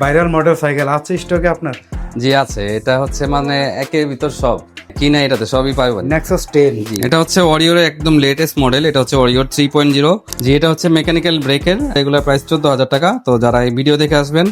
Viral model cycle আছে স্টকে আপনার? জি আছে, এটা হচ্ছে মানে একের ভিতর সব কি না, এটাতে সবই পাবেন। নেক্সাস 10। জি, এটা হচ্ছে ওরিওর একদম লেটেস্ট মডেল, এটা হচ্ছে ওরিওর 3.0। জি, এটা হচ্ছে মেকানিক্যাল ব্রেকের, রেগুলার প্রাইস 14,000 টাকা। তো যারা এই ভিডিও দেখে আসবেন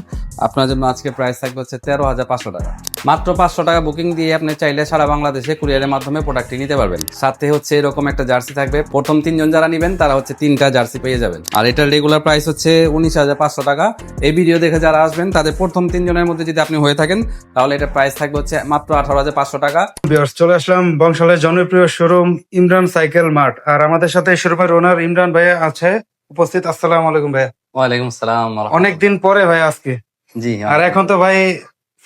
আপনার জন্য আজকে প্রাইস থাকবে হচ্ছে 13,500 টাকা। মাত্র 500 টাকা বুকিং দিয়ে আপনি চাইলে সারা বাংলাদেশে কুরিয়ারের মাধ্যমে প্রোডাক্টটি নিতে পারবেন। সাথে হচ্ছে এরকম একটা জার্সি থাকবে, প্রথম 3 জন যারা নেবেন তারা হচ্ছে 3টা জার্সি পেয়ে যাবেন। আর এটার রেগুলার প্রাইস হচ্ছে 19,500 টাকা। এই ভিডিও দেখে যারা আসবেন তাদের প্রথম 3 জনের মধ্যে যদি আপনি হয়ে থাকেন তাহলে এটার প্রাইস থাকবে হচ্ছে মাত্র 18,500 টাকা। ভিউয়ার্স, চলে আসলাম বংশালের জনপ্রিয় শোরুম ইমরান সাইকেল মার্ট। আর আমাদের সাথে শোরুমের ওনার ইমরান ভাইয়া আছে উপস্থিত। আসসালামু আলাইকুম ভাইয়া। ওয়ালাইকুম আসসালাম। অনেকদিন পরে ভাই আজকে। জি, আর এখন তো ভাই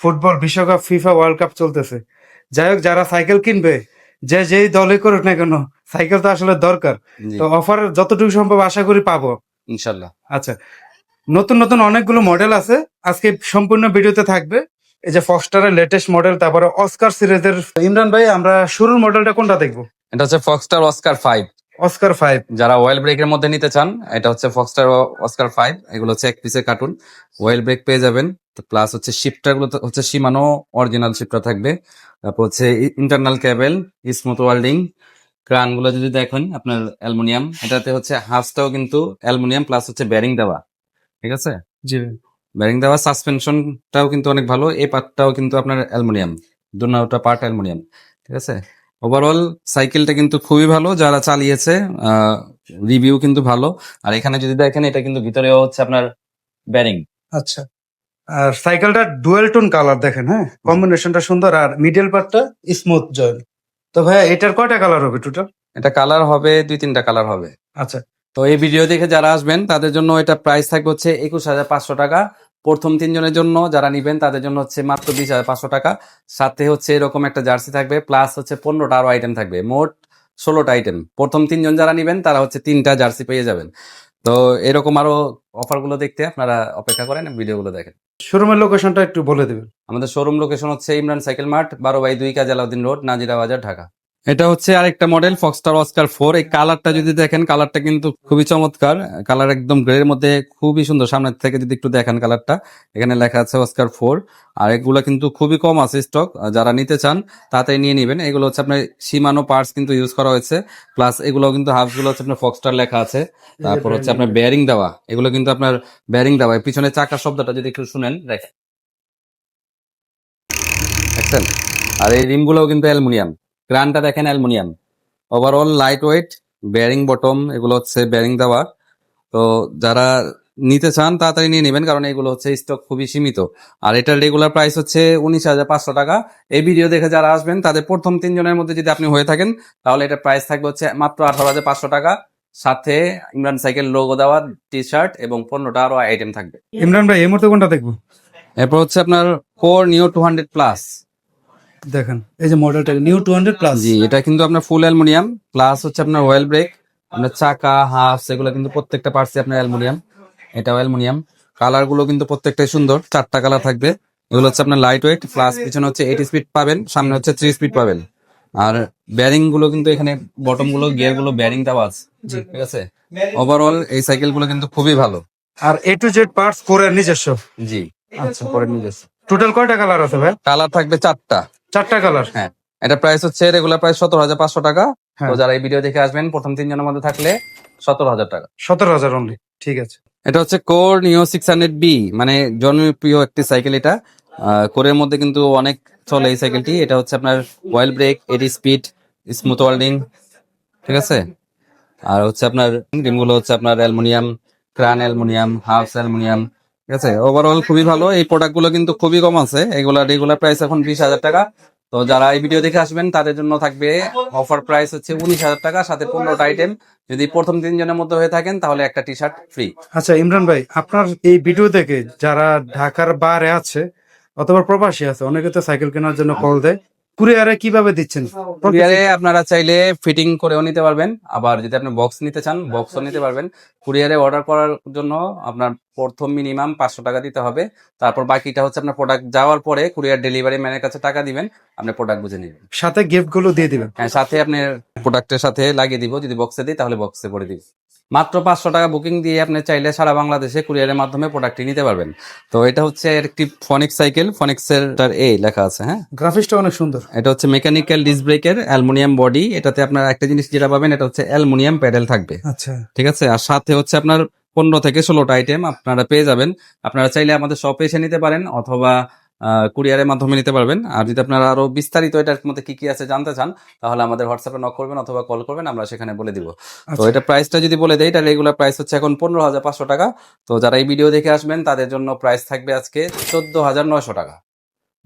ফুটবল বিশ্বকাপ, ফিফা ওয়ার্ল্ড কাপ চলতেছে। যাই হোক, যারা সাইকেল কিনবে, যে যেই দলই করুক না কেন, সাইকেল তো আসলে দরকার। জি, তো অফার যতটুকু সম্ভব আশা করি পাবো। ইনশাল্লাহ। আচ্ছা, নতুন নতুন অনেকগুলো মডেল আছে, আজকে সম্পূর্ণ ভিডিওতে থাকবে। এই যে ফক্সটারের লেটেস্ট মডেল, তারপরে অস্কার সিরিজের। ইমরান ভাই, আমরা শুরুর মডেলটা কোনটা দেখবো? এটা হচ্ছে ফক্সটার অস্কার 5। অস্কার 5। যারা ওয়েল ব্রেকের মধ্যে নিতে চান, এটা হচ্ছে ফক্সটার অস্কার 5। এগুলো হচ্ছে এক পিসের কার্টুন, ওয়েল ব্রেক পেয়ে যাবেন। প্লাস হচ্ছে শিফটার গুলো হচ্ছে শিমানো অরিজিনাল শিফটার থাকবে। তারপর হচ্ছে ইন্টারনাল কেবল, স্মুথ ওয়েল্ডিং। ক্রান গুলো যদি দেখেন আপনার অ্যালুমিনিয়াম, এটাতে হচ্ছে হাফটাও কিন্তু অ্যালুমিনিয়াম, প্লাস হচ্ছে ব্যারিং দেওয়া। ঠিক আছে, জি। ব্যারিং দেওয়া। সাসপেনশনটাও কিন্তু অনেক ভালো, এই পার্টটাও কিন্তু আপনার অ্যালুমিনিয়াম, দুটা পার্ট অ্যালুমিনিয়াম। ঠিক আছে, ওভারঅল সাইকেলটা কিন্তু খুবই ভালো, যারা চালিয়েছে রিভিউ কিন্তু ভালো। আর এখানে যদি দেখেন এটা কিন্তু ভিতরেও হচ্ছে আপনার ব্যারিং। আচ্ছা, আর সাইকেলটা ডুয়েল টোন কালার দেখেন, হ্যাঁ, কম্বিনেশনটা সুন্দর। আর মিডল পার্টটা স্মুথ জয়েন্ট। তো ভাইয়া, এটার কয়টা কালার হবে টোটাল? এটা কালার হবে 2-3টা কালার হবে। আচ্ছা। তো এই ভিডিও দেখে যারা আসবেন তাদের জন্য এটা প্রাইস থাকবে হচ্ছে 21,500 টাকা। প্রথম 3 জনের জন্য যারা নিবেন তাদের জন্য হচ্ছে মাত্র 20,500 টাকা। সাথে হচ্ছে এরকম একটা জার্সি থাকবে, প্লাস হচ্ছে 15টা আরো আইটেম থাকবে, মোট 16টা আইটেম। প্রথম 3 জন যারা নিবেন তারা হচ্ছে 3টা জার্সি পেয়ে যাবেন। তো এরকম আরো অফার গুলো দেখতে আপনারা অপেক্ষা করেন, ভিডিওগুলো দেখেন। শোরুমের লোকেশনটা একটু বলে দেবেন। আমাদের শোরুম লোকেশন হচ্ছে ইমরান সাইকেল মার্ট, 12/2 কাজী আলাউদ্দিন রোড, নাজিরা বাজার, ঢাকা। এটা হচ্ছে আরেকটা মডেল ফক্সটার অস্কার 4। এই কালারটা যদি দেখেন, কালারটা কিন্তু খুবই চমৎকার। কালার একদম গ্রে এর মধ্যে খুবই সুন্দর। সামনের থেকে যদি একটু দেখেন কালারটা, এখানে লেখা আছে অস্কার 4। আর এগুলো কিন্তু খুবই কম আছে স্টক, যারা নিতে চান তাড়াতাড়ি নিয়ে নেবেন। এগুলো হচ্ছে আপনার সীমানো পার্টস কিন্তু ইউজ করা হয়েছে, প্লাস এগুলো কিন্তু হাফ গুলো হচ্ছে আপনার ফক্সটার লেখা আছে। তারপর হচ্ছে আপনার বেয়ারিং দেওয়া, এগুলো কিন্তু আপনার বেয়ারিং দেওয়া। পিছনে চাকার শব্দটা যদি একটু শুনেন, দেখেন। আর এই রিমগুলোও কিন্তু অ্যালুমিনিয়াম, ক্রানটা দেখেন aluminium. Overall light weight, bearing bottom, এগুলো হচ্ছে বেয়ারিং দেওয়া। তো যারা নিতে চান তাড়াতাড়ি নিয়ে নেবেন, কারণ এগুলো হচ্ছে স্টক খুবই সীমিত। আর এটার রেগুলার প্রাইস হচ্ছে 19,500 টাকা। এই ভিডিও দেখে যারা আসবেন তাদের প্রথম 3 জনের মধ্যে যদি আপনি হয়ে থাকেন তাহলে এটার প্রাইস থাকবে হচ্ছে মাত্র 18,500 টাকা। সাথে ইমরান সাইকেল লোগো দেওয়া টি শার্ট এবং 15টা আরো আইটেম থাকবে। ইমরান ভাই, এই মুহূর্তে কোনটা দেখবো? এরপর হচ্ছে আপনার কোর নিও 200 প্লাস। দেখেন, এই যে মডেলটা নিউ 200 প্লাস। জি, এটা কিন্তু আপনার ফুল অ্যালুমিনিয়াম, প্লাস হচ্ছে আপনার ওয়েল ব্রেক, আপনার চাকা হাফ, এগুলো কিন্তু প্রত্যেকটা পার্টসই আপনার অ্যালুমিনিয়াম। এটাও অ্যালুমিনিয়াম। কালার গুলো কিন্তু প্রত্যেকটাই সুন্দর, 4টা কালার থাকবে। এগুলো হচ্ছে আপনার লাইট ওয়েট, প্লাস পিছনে হচ্ছে 8 স্পিড পাবেন, সামনে হচ্ছে 3 স্পিড পাবেন। আর ব্যারিং গুলো কিন্তু এখানে বটম গুলো, গিয়ার গুলো ব্যারিং দেওয়া আছে। জি, ঠিক আছে। ওভারঅল এই সাইকেল গুলো কিন্তু খুবই ভালো। আর এ টু জেড পার্টস কোরের নিজস্ব। জি, আচ্ছা, পরে নিয়ে যাচ্ছে। টোটাল কয়টা কালার আছে ভাই? কালার থাকবে 4টা। 4টা কালার। হ্যাঁ, এটা প্রাইস হচ্ছে রেগুলার প্রাইস 17,500 টাকা। হ্যাঁ। তো যারা এই ভিডিও দেখে আসবেন প্রথম 3 জনের মধ্যে থাকলে 17,000 টাকা। 17,000 অনলি। ঠিক আছে। এটা হচ্ছে কোর নিও 600B, মানে জনপ্রিয় একটি সাইকেল এটা। কোরের মধ্যে কিন্তু অনেক চলে এই সাইকেলটি। এটা হচ্ছে আপনার well break, 8 speed, smooth welding. ঠিক আছে, আর হচ্ছে আপনার রিমগুলো হচ্ছে আপনার অ্যালুমিনিয়াম, ক্রান অ্যালুমিনিয়াম, হাউস অ্যালুমিনিয়াম। ঠিক আছে, ওভারঅল খুবই ভালো। এই প্রোডাক্ট গুলো কিন্তু খুবই কম আছে, এগুলা রেগুলার প্রাইস এখন 20,000 টাকা। তো যারা এই ভিডিও দেখে আসবেন তাদের জন্য থাকবে অফার প্রাইস হচ্ছে 19,000 টাকা, সাথে 15টা আইটেম। যদি প্রথম 3 জনের মধ্যে হয়ে থাকেন তাহলে একটা টি শার্ট ফ্রি। আচ্ছা ইমরান ভাই, আপনার এই ভিডিও দেখে যারা ঢাকার বাইরে আছে অথবা প্রবাসী আছে, অনেকে তো সাইকেল কেনার জন্য কল দেয়, কুরিয়ারে কিভাবে দিচ্ছেন? কুরিয়ারে আপনারা চাইলে ফিটিং করেও নিতে পারবেন, আবার যদি আপনি বক্স নিতে চান বক্সও নিতে পারবেন। কুরিয়ারে অর্ডার করার জন্য আপনার প্রথম মিনিমাম 500 টাকা দিতে হবে। তারপর বাকিটা হচ্ছে আপনার প্রোডাক্ট যাওয়ার পরে কুরিয়ার ডেলিভারি ম্যানের কাছে টাকা দিবেন, আপনি প্রোডাক্ট বুঝে নেবেন। সাথে গিফট গুলো দিয়ে দিবেন। হ্যাঁ, সাথে আপনার প্রোডাক্টের সাথে লাগিয়ে দিব, যদি বক্সে দিই তাহলে বক্সে করে দিব। মাত্র 500 টাকা বুকিং দিয়ে আপনি চাইলে সারা বাংলাদেশে কুরিয়ারের মাধ্যমে প্রোডাক্টটি নিতে পারবেন। তো এটা হচ্ছে একটি ফনিক্স সাইকেল, ফনিক্সের এ লেখা আছে। হ্যাঁ, গ্রাফিক্সটা অনেক সুন্দর। এটা হচ্ছে মেকানিক্যাল ডিস্ক ব্রেকের অ্যালুমিনিয়াম বডি। এটাতে আপনার একটা জিনিস যেটা পাবেন, এটা হচ্ছে অ্যালুমিনিয়াম প্যাডেল থাকবে। আচ্ছা, ঠিক আছে, আর সাথে হচ্ছে আপনার 15 থেকে 16টা আইটেম আপনারা পেয়ে যাবেন। আপনারা চাইলে আমাদের শপে এসে নিতে পারেন অথবা কুরিয়ারের মাধ্যমে নিতে পারবেন। আর যদি আপনারা আরো বিস্তারিত এটার মধ্যে কি কি আছে জানতে চান, তাহলে আমাদের হোয়াটসঅ্যাপে নক করবেন অথবা কল করবেন, আমরা সেখানে বলে দিব। তো এটা প্রাইসটা যদি বলে দেই, এটা রেগুলার প্রাইস হচ্ছে এখন 15,500 টাকা। তো যারা এই ভিডিও দেখে আসবেন তাদের জন্য প্রাইস থাকবে আজকে 14,900 টাকা।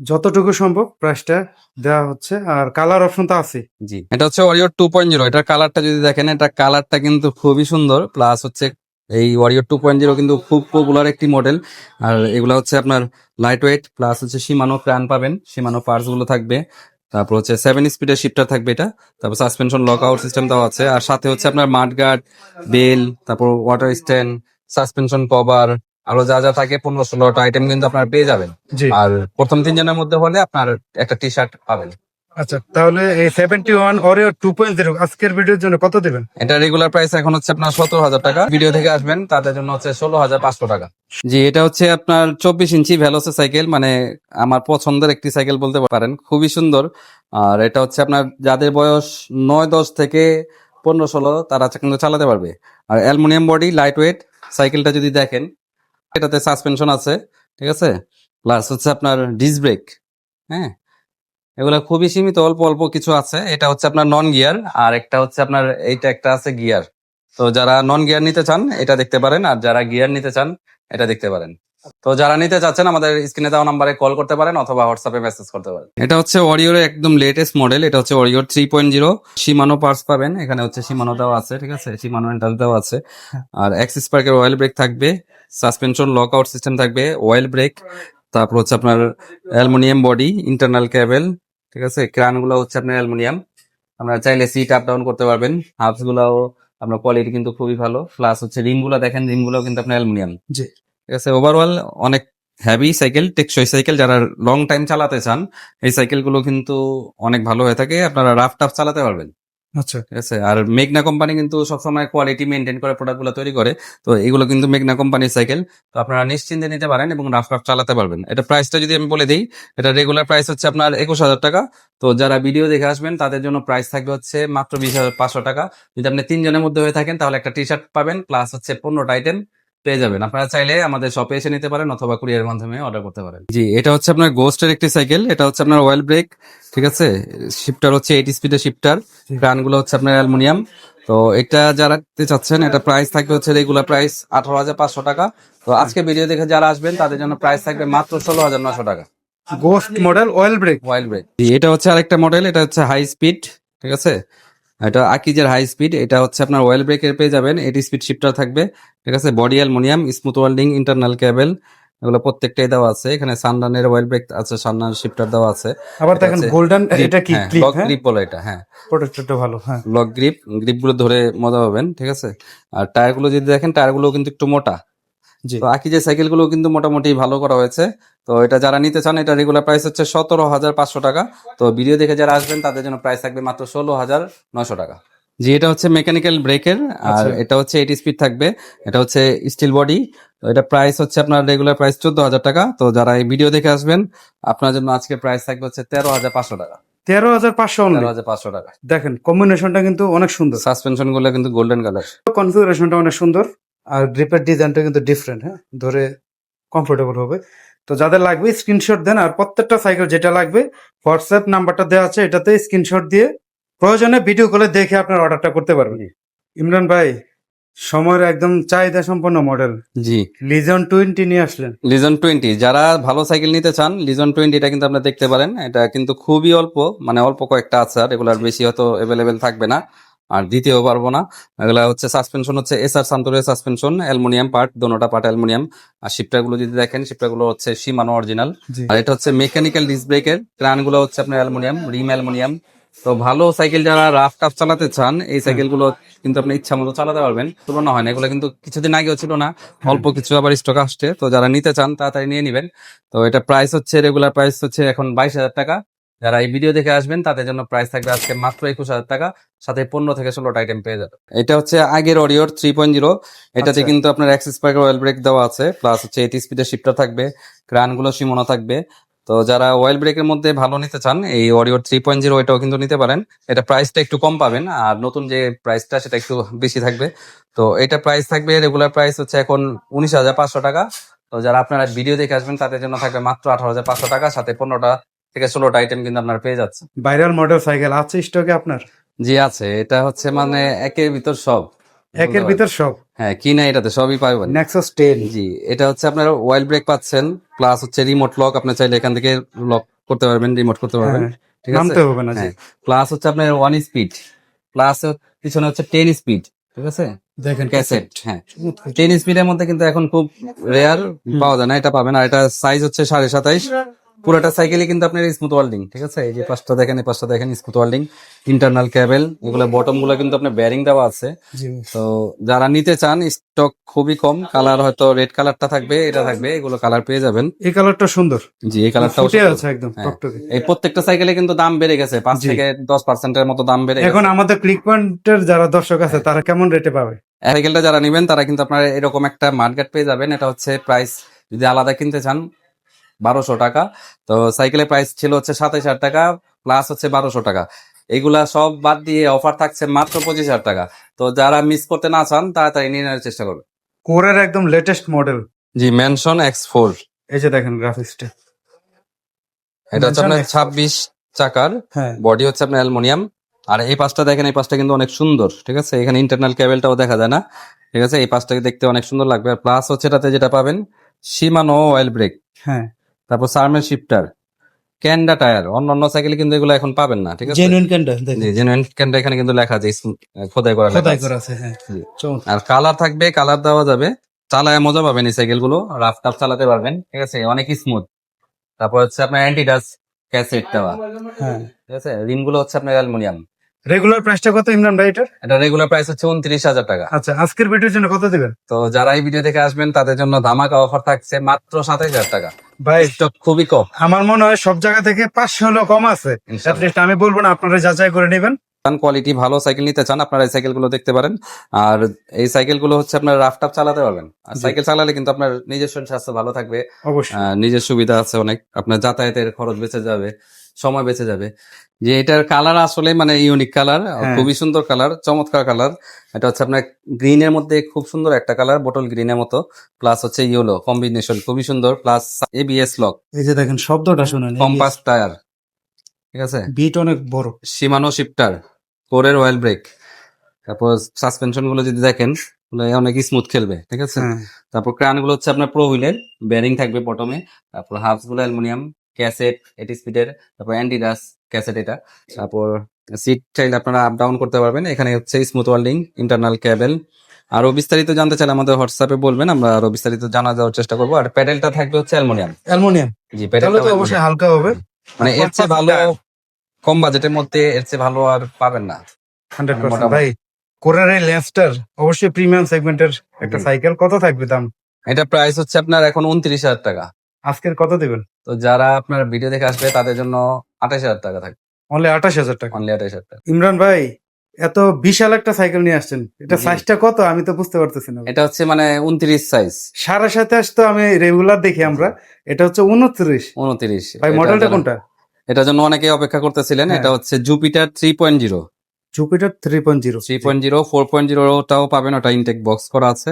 যতটুকু সম্ভব প্রাইসটা দেওয়া হচ্ছে, আর কালার অপশন তো আছে। জি, এটা হচ্ছে ওরিও 2.0। এটার কালারটা যদি দেখেন, এটা কালারটা কিন্তু খুবই সুন্দর। প্লাস হচ্ছে এই ওরিও 2.0 কিন্তু খুব পপুলার একটি মডেল। আর এগুলা হচ্ছে আপনার লাইট ওয়েট, প্লাস হচ্ছে সীমানো ক্রান পাবেন, সীমানো পার্টস গুলো থাকবে। তারপর হচ্ছে 7 স্পিডের শিফটার থাকবে এটা। তারপর সাসপেনশন লক আউট সিস্টেম দেওয়া আছে। আর সাথে হচ্ছে আপনার মাড গার্ড, বেল, তারপর ওয়াটার স্ট্যান্ড, সাসপেনশন কভার, আরো যা যা থাকে 15-16টা আইটেম কিন্তু আপনার পেয়ে যাবেন। জি। আর প্রথম 3 জনের মধ্যে হলে আপনার একটা টি শার্ট পাবেন। আচ্ছা, তাহলে এই 71 অরিও 2.0 আজকের ভিডিওর জন্য কত দিবেন? এটা রেগুলার প্রাইস এখন হচ্ছে আপনার 17,000 টাকা। ভিডিও থেকে আসবেন তাদের জন্য হচ্ছে 16,500 টাকা। জি, এটা হচ্ছে আপনার 24 ইঞ্চি ভেলোসি সাইকেল, মানে আমার পছন্দের একটি সাইকেল বলতে পারেন, খুবই সুন্দর। আর এটা হচ্ছে আপনার যাদের বয়স 9-10 থেকে 15-16 তারা কিন্তু চালাতে পারবে। আর অ্যালুমিনিয়াম বডি, লাইট ওয়েট সাইকেলটা যদি দেখেন, এটাতে সাসপেনশন আছে, ঠিক আছে, প্লাস হচ্ছে আপনার ডিস্ক ব্রেক। হ্যাঁ, এগুলা খুবই সীমিত, অল্প অল্প কিছু আছে। এটা হচ্ছে আপনার নন গিয়ার, আর একটা হচ্ছে আপনার এইটা একটা আছে গিয়ার। তো যারা নন গিয়ার নিতে চান এটা দেখতে পারেন, আর যারা গিয়ার নিতে চান এটা দেখতে পারেন। তো যারা নিতে চাচ্ছেন আমাদের স্ক্রিনে দেওয়া নাম্বারে কল করতে পারেন অথবা হোয়াটসঅ্যাপে মেসেজ করতে পারেন। এটা হচ্ছে ওরিওর একদম লেটেস্ট মডেল। এটা হচ্ছে ওরিও 3.0। সীমানো পার্টস পাবেন, এখানে হচ্ছে সীমানো দেওয়া আছে, ঠিক আছে, সীমানো এন্টাল দেওয়া আছে। আর অ্যাক্সিস পার্কের অয়েল ব্রেক থাকবে, সাসপেনশন লক আউট সিস্টেম থাকবে, অয়েল ব্রেক, তারপর হচ্ছে আপনার অ্যালুমিনিয়াম বডি, ইন্টারনাল কেবল, ঠিক আছে। ক্রান গুলো হচ্ছে আপনার অ্যালুমিনিয়াম। আপনারা চাইলে সিট আপ ডাউন করতে পারবেন। হাফস গুলাও আপনার কোয়ালিটি কিন্তু খুবই ভালো। প্লাস হচ্ছে রিম গুলা দেখেন, রিম গুলাও কিন্তু আপনার অ্যালুমিনিয়াম। জি। ঠিক আছে, ওভারঅল অনেক হেভি সাইকেল, টেকসই সাইকেল। যারা লং টাইম চালাতে চান এই সাইকেল গুলো কিন্তু অনেক ভালো হয়ে থাকে, আপনারা রাফ টাফ চালাতে পারবেন। আচ্ছা, ঠিক আছে, আর মেঘনা কোম্পানি কিন্তু সবসময় কোয়ালিটি মেনটেন করে প্রোডাক্ট গুলো তৈরি করে। তো এগুলো কিন্তু মেঘনা কোম্পানির সাইকেল। তো আপনারা নিশ্চিন্তে নিতে পারেন এবং রাফ রাফ চালাতে পারবেন। এটা প্রাইসটা যদি আমি বলে দিই, এটা রেগুলার প্রাইস হচ্ছে আপনার 21,000 টাকা। তো যারা ভিডিও দেখে আসবেন তাদের জন্য প্রাইস থাকবে হচ্ছে মাত্র 20,500 টাকা। যদি আপনি 3 জনের মধ্যে হয়ে থাকেন তাহলে একটা টি শার্ট পাবেন, প্লাস হচ্ছে 15টা আইটেম পেয়ে যাবেন। আপনারা চাইলে আমাদের শপে এসে নিতে পারেন অথবা কুরিয়ারের মাধ্যমে অর্ডার করতে পারেন। জি, এটা হচ্ছে আপনার গোস্টের একটি সাইকেল। এটা হচ্ছে আপনার অয়েল ব্রেক, ঠিক আছে, শিফটার হচ্ছে 8 স্পিডের শিফটার, ক্রান গুলো হচ্ছে আপনার অ্যালুমিনিয়াম। তো এটা যারা নিতে চাচ্ছেন, এটা প্রাইস থাকবে হচ্ছে রেগুলার প্রাইস 18,500 টাকা। তো আজকে ভিডিও দেখে যারা আসবেন তাদের জন্য প্রাইস থাকবে মাত্র 16,900 টাকা। Ghost model oil brake. Oil brake, এটা হচ্ছে আরেকটা মডেল। এটা হচ্ছে হাই স্পিড, ঠিক আছে, এটা আকিজের হাই স্পিড। এটা হচ্ছে আপনার অয়েল ব্রেকের পেয়ে যাবেন, 8 স্পিড শিফটার থাকবে, ঠিক আছে, body aluminium, smooth welding, internal cable, এগুলো প্রত্যেকটাই দেওয়া আছে। এখানে সানরানের অয়েল ব্রেক আছে, সানরান শিফটার দেওয়া আছে। আবার দেখেন গোল্ডেন, এটা কি ক্লিপ? লক গ্রিপ বলে এটা। হ্যাঁ, প্রোটেক্টরটা ভালো। হ্যাঁ, লক গ্রিপ, গ্রিপ গুলো ধরে মজা পাবেন, ঠিক আছে। আর টায়ার গুলো যদি দেখেন, টায়ার গুলো কিন্তু একটু মোটা। জি। তো আকিজের সাইকেল গুলো কিন্তু মোটামুটি ভালো করা হয়েছে। তো এটা যারা নিতে চান, এটা রেগুলার প্রাইস হচ্ছে 17,500 টাকা। তো ভিডিও দেখে যারা আসবেন তাদের জন্য প্রাইস থাকবে মাত্র 16,900 টাকা। জি, এটা হচ্ছে মেকানিক্যাল ব্রেকের, আর এটা হচ্ছে 8 স্পিড থাকবে। এটা হচ্ছে স্টিল বডি। তো এটা প্রাইস হচ্ছে আপনার রেগুলার প্রাইস 14,000 টাকা। তো যারা এই ভিডিও দেখে আসবেন আপনার জন্য আজকে প্রাইস থাকবে হচ্ছে 13,500 টাকা। 13,500 অনলি। 13,500 টাকা। দেখেন কম্বিনেশনটা কিন্তু অনেক সুন্দর, সাসপেনশন গুলো কিন্তু গোল্ডেন কালার, কনফিগারেশনটা অনেক সুন্দর, আর গ্রিপের ডিজাইনটা কিন্তু ডিফারেন্ট। হ্যাঁ, ধরে কমফোর্টেবল হবে। তো যাদের লাগবে স্ক্রিনশট দেন, আর প্রত্যেকটা সাইকেল যেটা লাগবে হোয়াটসঅ্যাপ নাম্বারটা দেওয়া আছে, এটাতে স্ক্রিনশট দিয়ে প্রয়োজনে ভিডিও কলে দেখে আপনার অর্ডারটা করতে পারবেন। ইমরান ভাই, সময়ের একদম চাহিদা সম্পন্ন মডেল, জি, লিজন 20 নিয়ে আসলেন। লিজন 20, যারা ভালো সাইকেল নিতে চান লিজন 20 এটা কিন্তু আপনারা দেখতে পারেন। এটা কিন্তু খুবই অল্প, মানে অল্প কয়েকটা আছে, আর এগুলার বেশি হয়তো অ্যাভেলেবেল থাকবে না, আর দিতেও পারবো না। এগুলা হচ্ছে সাসপেনশন হচ্ছে এসআর সান্তোরের সাসপেনশন, অ্যালুমিনিয়াম পার্ট, দোনোটা পার্ট অ্যালুমিনিয়াম। আর শিফটার গুলো যদি দেখেন, শিফটার গুলো হচ্ছে সীমানো অরিজিনাল। জি। আর এটা হচ্ছে মেকানিক্যাল ডিস্ক ব্রেকের, ক্রান গুলো হচ্ছে আপনার অ্যালুমিনিয়াম, রিম অ্যালুমিনিয়াম, তো ভালো সাইকেল যারা রাফ টাফ চালাতে চান এই সাইকেল গুলো কিন্তু আপনি ইচ্ছা মতো চালাতে পারবেন, তুলনা হয় না। এগুলো কিন্তু কিছুদিন আগেও ছিল না, অল্প কিছু আবার স্টক আসছে। তো যারা নিতে চান তাড়াতাড়ি নিয়ে নিবেন। তো এটা প্রাইস হচ্ছে, রেগুলার প্রাইস হচ্ছে এখন 22,000 টাকা। যারা এই ভিডিও দেখে আসবেন তাদের জন্য প্রাইস থাকবে আজকে মাত্র 21,000 টাকা, সাথে 15 থেকে 16টা আইটেম পেয়ে যাবে। এটা হচ্ছে আগের অরিওর 3.0, এটাতে আচ্ছা। কিন্তু আপনার অ্যাক্সিস স্পাইক অয়েল ব্রেক দেওয়া আছে, প্লাস হচ্ছে 80 স্পিডের শিফটার থাকবে, ক্রান গুলো সীমানা থাকবে। তো যারা অয়েল ব্রেকের মধ্যে ভালো নিতে চান এই অরিও 3.0 এটাও কিন্তু নিতে পারেন। এটা প্রাইসটা একটু কম পাবেন, আর নতুন যে প্রাইসটা সেটা একটু বেশি থাকবে। তো এটা প্রাইস থাকবে, রেগুলার প্রাইস হচ্ছে এখন 19,500 টাকা। তো যারা আপনারা ভিডিও দেখে আসবেন তাদের জন্য থাকবে মাত্র 18,500 টাকা, সাথে 15টা থেকে 16টা আইটেম কিন্তু আপনারা পেয়ে যাচ্ছে। ভাইরাল মডেল সাইকেল আছে স্টকে আপনার? জি আছে, এটা হচ্ছে মানে একের ভিতর সব একের ভিতর সব? হ্যাঁ, কি না এটাতে সবই পাবেন। নেক্সাস 10। জি, এটা হচ্ছে আপনার অয়েল ব্রেক পাচ্ছেন, প্লাস হচ্ছে রিমোট লক, আপনি চাইলে এখান থেকে লক করতে পারবেন, রিমোট করতে পারবেন। হ্যাঁ, ঠিক আছে, নামতে হবে না। জি, হ্যাঁ। প্লাস হচ্ছে আপনার 1 স্পিড, প্লাস পিছনে হচ্ছে 10 স্পিড। ঠিক আছে, দেখেন ক্যাসেট। হ্যাঁ, 10 স্পিডের মধ্যে কিন্তু এখন খুব রেয়ার পাওয়া যায় না, এটা পাবেন। আর এটা সাইজ হচ্ছে 27.5। পুরোটা সাইকেলই কিন্তু আপনার স্মুথ ওয়েল্ডিং। ঠিক আছে, এই যে পাঁচটা দেখেন, এই পাঁচটা দেখেন স্মুথ ওয়েল্ডিং, ইন্টারনাল কেবল, এগুলো বটম গুলো কিন্তু আপনার বেয়ারিং দেওয়া আছে। জি। তো যারা নিতে চান স্টক খুবই কম, কালার হয়তো রেড কালারটা থাকবে, এটা থাকবে, এগুলো কালার পেয়ে যাবেন। এই কালারটা সুন্দর। জি, এই কালারটা ফুটে আছে একদম টকটকে। এই প্রত্যেকটা সাইকেলে কিন্তু দাম বেড়ে গেছে, 5 জি। থেকে 10% মতো দাম বেড়ে এখন গেছে। আমাদের ক্লিক পয়েন্টের যারা দর্শক আছে তারা কেমন রেটে পাবে? সাইকেলটা যারা নেবেন তারা কিন্তু আপনার এরকম একটা মার্কেট পেয়ে যাবেন। এটা হচ্ছে প্রাইস যদি আলাদা কিনতে চান 1200 টাকা। তো সাইকেলের প্রাইস ছিল হচ্ছে 27,000 টাকা, প্লাস হচ্ছে 1200 টাকা। এগুলা সব বাদ দিয়ে অফার থাকছে মাত্র 25,000 টাকা। তো যারা মিস করতে না চান তাড়াতাড়ি নিয়ে নেওয়ার চেষ্টা করবে। কোরের একদম লেটেস্ট মডেল। জি, ম্যানশন X4। এই যে দেখেন গ্রাফিক্সটা। এটা হচ্ছে আপনার Mansion X4 26 চাকার, হ্যাঁ। বডি হচ্ছে আপনার অ্যালুমিনিয়াম। আর এই পাশটা দেখেন, এই পাশটা কিন্তু অনেক সুন্দর। ঠিক আছে, এখানে ইন্টারনাল কেবলটাও দেখা যায় না। ঠিক আছে, এই পাশটাকে দেখতে অনেক সুন্দর লাগবে। আর প্লাস হচ্ছে এটাতে যেটা পাবেন, শিমানো অয়েল ব্রেক, হ্যাঁ, তারপর সার্মেল শিফটার, ক্যান্ডা টায়ার। অন্য সাইকেলে কিন্তু এগুলো এখন পাবেন না। ঠিক আছে, জেনুইন ক্যান্ডা জি, দেখেন। জেনুইন ক্যান্ডা এখানে কিন্তু লেখা আছে, খোদাই করা লেখা খোদাই আছে। করা আছে। হ্যাঁ, জি। চমৎকার। আর কালার থাকবে, কালার দেওয়া যাবে, চালায় মজা পাবেন এই সাইকেল গুলো, রাফ টাফ চালাতে পারবেন। ঠিক আছে, অনেক স্মুথ। তারপর হচ্ছে আপনার অ্যান্টিডাস ক্যাসেট দেওয়া। হ্যাঁ, ঠিক আছে, রিং গুলো হচ্ছে আপনার অ্যালুমিনিয়াম। রেগুলার প্রাইসটা কত ইমরান ভাই এটার? এটা রেগুলার প্রাইস হচ্ছে 29,000 টাকা। আচ্ছা, আজকের ভিডিওর জন্য কত দিবেন? তো যারা এই ভিডিও দেখে আসবেন তাদের জন্য ধামাকা অফার থাকছে মাত্র 27,000 টাকা। ভাই স্টক খুবই কম। আমার মনে হয় সব জায়গা থেকে 500 হলেও কম আছে। ইনশাআল্লাহ। At least আমি বলবো না, আপনারা যাচাই করে নেবেন। কোয়ালিটি ভালো সাইকেল নিতে চান আপনারা এই সাইকেল গুলো দেখতে পারেন। আর এই সাইকেল গুলো হচ্ছে আপনার রাফ টাফ চালাতে পারবেন। আর জি। সাইকেল চালালে কিন্তু আপনার নিজস্ব স্বাস্থ্য ভালো থাকবে, অবশ্যই। নিজের সুবিধা আছে অনেক, আপনার যাতায়াতের খরচ বেঁচে যাবে, সময় বেঁচে যাবে। যে এটার কালার আসলে মানে ইউনিক কালার, হ্যাঁ। খুবই সুন্দর কালার, চমৎকার কালার। এটা হচ্ছে আপনার গ্রিনের মধ্যে খুব সুন্দর একটা কালার, বোটল গ্রিনের মতো, প্লাস হচ্ছে ইয়েলো কম্বিনেশন খুবই সুন্দর, প্লাস এবিএস লক, এই যে দেখেন শব্দটা শুনেন, কম্পাস টায়ার। ঠিক আছে, বিট অনেক বড়। শিমানো শিফটার, কোরের অয়েল ব্রেক। তারপর সাসপেনশন গুলো যদি দেখেন ওগুলো অনেক স্মুথ খেলবে। ঠিক আছে, হ্যাঁ, তারপর ক্রান গুলো হচ্ছে আপনার প্রো হুইলের, বেয়ারিং থাকবে বটমে। তারপর হাফস গুলো অ্যালুমিনিয়াম, ক্যাসেট 80 স্পিডের, তারপর অ্যান্ডিডাস ক্যাসেট এটা। তারপর সিট চাইলে আপনারা আপ ডাউন করতে পারবেন। এখানে হচ্ছে স্মুথ ওয়েল্ডিং, ইন্টারনাল কেবল। আরো বিস্তারিত জানতে চাইলে আমাদের হোয়াটসঅ্যাপে বলবেন, আমরা আরো বিস্তারিত জানা যাওয়ার চেষ্টা করবো। আর প্যাডেলটা থাকবে হচ্ছে অ্যালুমিনিয়াম। অ্যালুমিনিয়াম। জি, তাহলে প্যাডেলটা তো অবশ্যই হালকা হবে। মানে এর চেয়ে ভালো, কম বাজেটের মধ্যে এর চেয়ে ভালো আর পাবেন না 100%। মোটামুটি। ভাই কোরের এই ল্যান্সটার অবশ্যই প্রিমিয়াম সেগমেন্টের একটা জি। সাইকেল। কত থাকবে দাম? এটা প্রাইস হচ্ছে আপনার এখন 29,000 টাকা। আজকের কত দিবেন? তো যারা আপনার ভিডিও দেখে আসবে তাদের জন্য 28,000 টাকা থাকবে, অনলি 28,000 টাকা। অনলি 28,000 টাকা। ইমরান ভাই এত বিশাল একটা সাইকেল নিয়ে আসছেন, এটা জি। সাইজটা কত আমি তো বুঝতে পারতেছি না। এটা হচ্ছে মানে 29 সাইজ। 27.5 তো আমি রেগুলার দেখি আমরা, এটা হচ্ছে 29। 29 ভাই মডেলটা কোনটা? এটার জন্য অনেকে অপেক্ষা করতেছিলেন। হ্যাঁ। এটা হচ্ছে জুপিটার 3.0। জুপিটার 3.0। 3.0 4.0টাও পাবেন, ওটা ইনটেক বক্স করা আছে।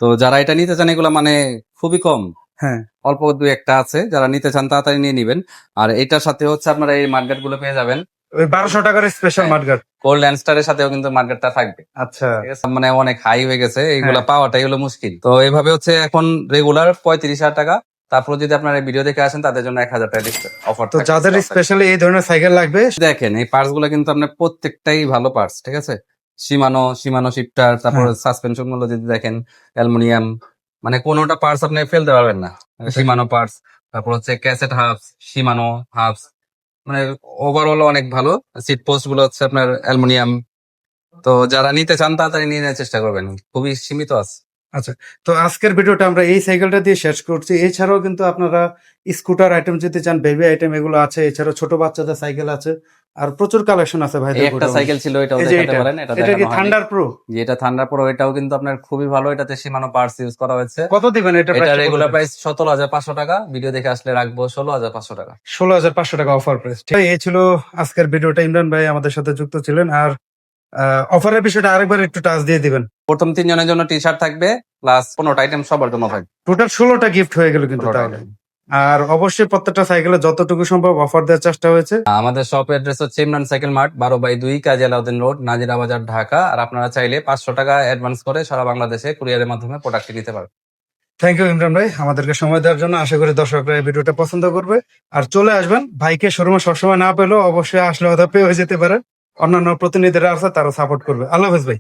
তো যারা এটা নিতে চান, এগুলো মানে খুবই কম, হ্যাঁ, অল্প দু একটা আছে, যারা নিতে চান তাড়াতাড়ি নিয়ে নিবেন। আর এটার সাথে হচ্ছে আপনারা এই মার্কেট গুলো পেয়ে যাবেন, ওই 1200 টাকার স্পেশাল হ্যাঁ। মাডগার্ড। কোল ল্যান্ডস্টারের সাথেও কিন্তু মার্কেটটা থাকবে। আচ্ছা, ঠিক আছে, মানে অনেক হাই হয়ে গেছে, এইগুলা হ্যাঁ। পাওয়াটাই হলো মুশকিল। তো এইভাবে হচ্ছে এখন রেগুলার 35,000 টাকা। তারপর যদি আপনারা ভিডিও দেখে আসেন তাদের জন্য 1,000 টাকা অফার। তো যাদের স্পেশালি এই ধরনের সাইকেল লাগবে, দেখেন এই পার্টস গুলো কিন্তু আপনার প্রত্যেকটাই ভালো পার্টস। ঠিক আছে, সীমানো শিফটার, তারপর হ্যাঁ। সাসপেনশন গুলো যদি দেখেন অ্যালুমিনিয়াম, মানে কোনোটা পার্টস আপনি ফেলতে পারবেন না। সীমানো পার্টস, তারপর হচ্ছে ক্যাসেট হাফস, সীমানো হাফস, মানে ওভারঅল অনেক ভালো। সিট পোস্ট গুলো হচ্ছে আপনার অ্যালুমিনিয়াম। তো যারা নিতে চান তাড়াতাড়ি নিয়ে নেওয়ার চেষ্টা করবেন, খুবই সীমিত আছে। আচ্ছা, তো আজকের ভিডিওটা আমরা এই সাইকেলটা দিয়ে শেষ করছি। এছাড়াও কিন্তু আপনারা স্কুটার আইটেম যদি চান, বেবি আইটেম এগুলো আছে। এছাড়াও ছোট বাচ্চাদের সাইকেল আছে, আর প্রচুর কালেকশন আছে এই ভাইদের একটা গোডাউনে। সাইকেল ছিল, এটাও এই যে দেখাতে এটা, পারেন, এটা এটা কি দেখানো হয়নি। Thunder pro? যে এটা থান্ডার প্রো, এটাও কিন্তু আপনার খুবই ভালো, এটাতে সীমানো পার্টস ইউজ করা হয়েছে। কত দিবেন এটা? এটা রেগুলার প্রাইস 17,500 টাকা, ভিডিও দেখে আসলে রাখবো 16,500 টাকা। 16,500 টাকা অফার প্রাইস। এই ছিল আজকের ভিডিওটা। ইমরান ভাই আমাদের সাথে যুক্ত ছিলেন। আর অফারের বিষয়টা আরেকবার একটু টাচ দিয়ে দিবেন। প্রথম 3 জনের জন্য টি শার্ট থাকবে, প্লাস 15টা আইটেম সবার জন্য থাকবে। টোটাল 16টা গিফট হয়ে গেল কিন্তু 15টা তাহলে। item। আর অবশ্যই প্রত্যেকটা সাইকেলে যতটুকু সম্ভব অফার দেওয়ার চেষ্টা হয়েছে। আমাদের শপ অ্যাড্রেস হচ্ছে ইমরান সাইকেল মার্ট, 12/2 কাজী আলাউদ্দিন রোড, নাজিরা বাজার, ঢাকা। আর আপনারা চাইলে 500 টাকা অ্যাডভান্স করে সারা বাংলাদেশে কুরিয়ারের মাধ্যমে প্রোডাক্ট নিতে পারবেন। থ্যাংক ইউ ইমরান ভাই আমাদেরকে সময় দেওয়ার জন্য। আশা করি দর্শকরা এই ভিডিওটা পছন্দ করবে। আর চলে আসবেন, ভাইকে শোরুমে সবসময় না পেলেও অবশ্যই আসলে হয়তো পেয়ে যেতে পারে। অন্যান্য প্রতিনিধিরা আছে, তারা সাপোর্ট করবে। আল্লাহ হাফেজ ভাই।